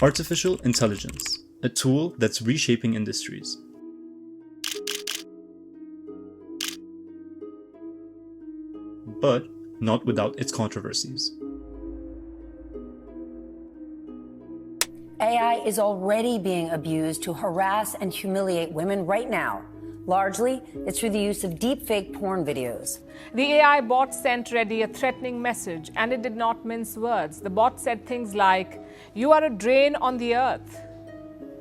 Artificial intelligence, a tool that's reshaping industries. But not without its controversies. AI is already being abused to harass and humiliate women right now. Largely, it's through the use of deepfake porn videos. The AI bot sent Reddy a threatening message, and it did not mince words. The bot said things like, "You are a drain on the earth.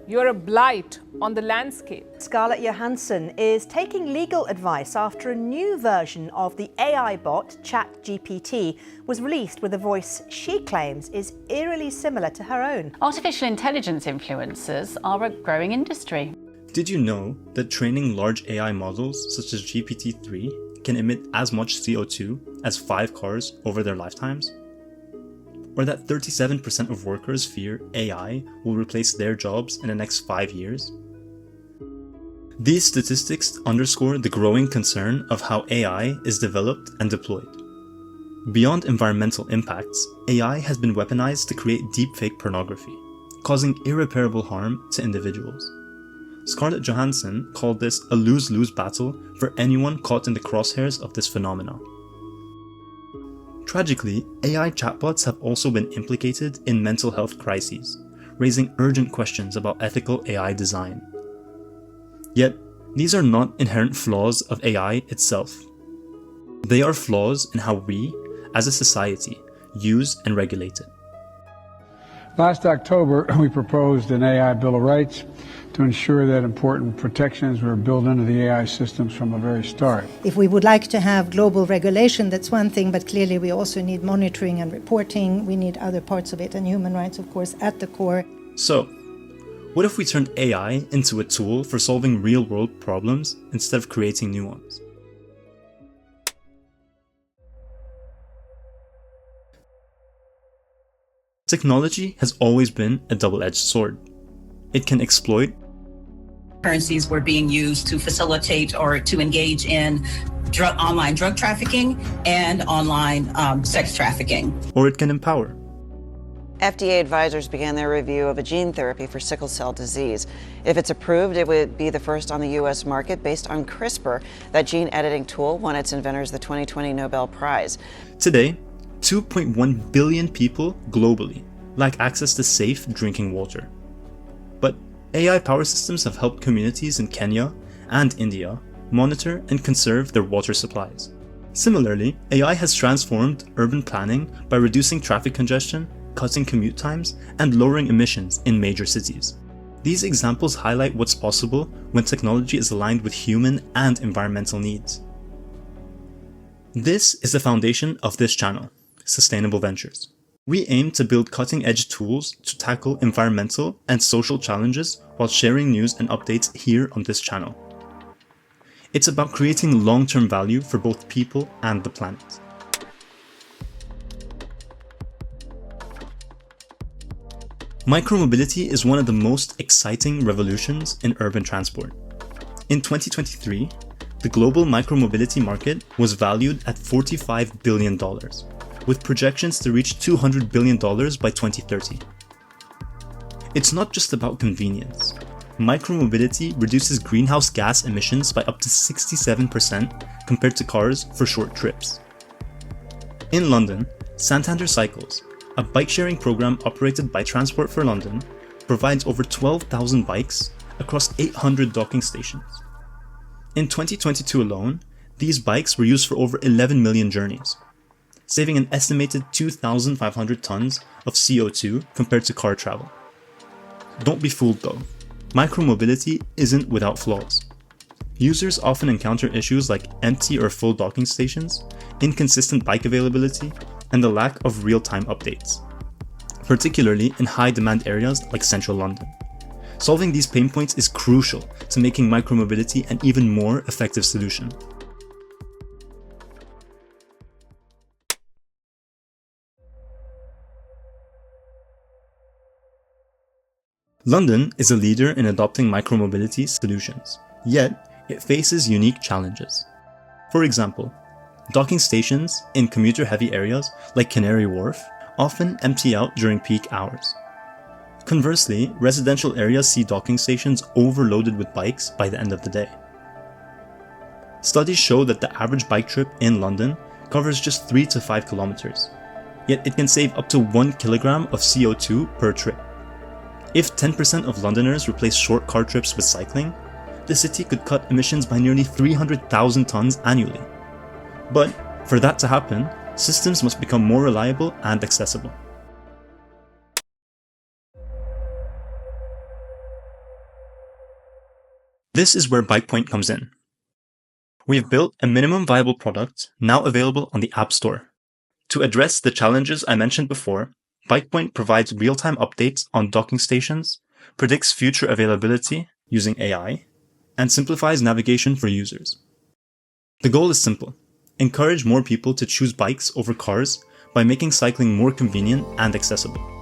You're a blight on the landscape." Scarlett Johansson is taking legal advice after a new version of the AI bot, ChatGPT, was released with a voice she claims is eerily similar to her own. Artificial intelligence influencers are a growing industry. Did you know that training large AI models such as GPT-3 can emit as much CO2 as 5 cars over their lifetimes? Or that 37% of workers fear AI will replace their jobs in the next 5 years? These statistics underscore the growing concern of how AI is developed and deployed. Beyond environmental impacts, AI has been weaponized to create deepfake pornography, causing irreparable harm to individuals. Scarlett Johansson called this a lose-lose battle for anyone caught in the crosshairs of this phenomenon. Tragically, AI chatbots have also been implicated in mental health crises, raising urgent questions about ethical AI design. Yet, these are not inherent flaws of AI itself. They are flaws in how we, as a society, use and regulate it. Last October, we proposed an AI Bill of Rights to ensure that important protections were built into the AI systems from the very start. If we would like to have global regulation, that's one thing, but clearly we also need monitoring and reporting. We need other parts of it, and human rights, of course, at the core. So, what if we turned AI into a tool for solving real-world problems instead of creating new ones? Technology has always been a double-edged sword. It can exploit. Currencies were being used to facilitate or to engage in online drug trafficking and online sex trafficking. Or it can empower. FDA advisors began their review of a gene therapy for sickle cell disease. If it's approved, it would be the first on the U.S. market based on CRISPR. That gene editing tool won its inventors the 2020 Nobel Prize. Today, 2.1 billion people globally lack access to safe drinking water. But AI power systems have helped communities in Kenya and India monitor and conserve their water supplies. Similarly, AI has transformed urban planning by reducing traffic congestion, cutting commute times, and lowering emissions in major cities. These examples highlight what's possible when technology is aligned with human and environmental needs. This is the foundation of this channel, Sustainable Ventures. We aim to build cutting-edge tools to tackle environmental and social challenges while sharing news and updates here on this channel. It's about creating long-term value for both people and the planet. Micromobility is one of the most exciting revolutions in urban transport. In 2023, the global micromobility market was valued at $45 billion, with projections to reach $200 billion by 2030. It's not just about convenience. Micromobility reduces greenhouse gas emissions by up to 67% compared to cars for short trips. In London, Santander Cycles, a bike-sharing program operated by Transport for London, provides over 12,000 bikes across 800 docking stations. In 2022 alone, these bikes were used for over 11 million journeys, saving an estimated 2,500 tons of CO2 compared to car travel. Don't be fooled though. Micromobility isn't without flaws. Users often encounter issues like empty or full docking stations, inconsistent bike availability, and the lack of real-time updates, particularly in high-demand areas like central London. Solving these pain points is crucial to making micromobility an even more effective solution. London is a leader in adopting micromobility solutions, yet it faces unique challenges. For example, docking stations in commuter-heavy areas like Canary Wharf often empty out during peak hours. Conversely, residential areas see docking stations overloaded with bikes by the end of the day. Studies show that the average bike trip in London covers just 3 to 5 kilometers, yet it can save up to 1 kilogram of CO2 per trip. If 10% of Londoners replace short car trips with cycling, the city could cut emissions by nearly 300,000 tons annually. But for that to happen, systems must become more reliable and accessible. This is where BikePoint comes in. We have built a minimum viable product now available on the App Store. To address the challenges I mentioned before, BikePoint provides real-time updates on docking stations, predicts future availability using AI, and simplifies navigation for users. The goal is simple: encourage more people to choose bikes over cars by making cycling more convenient and accessible.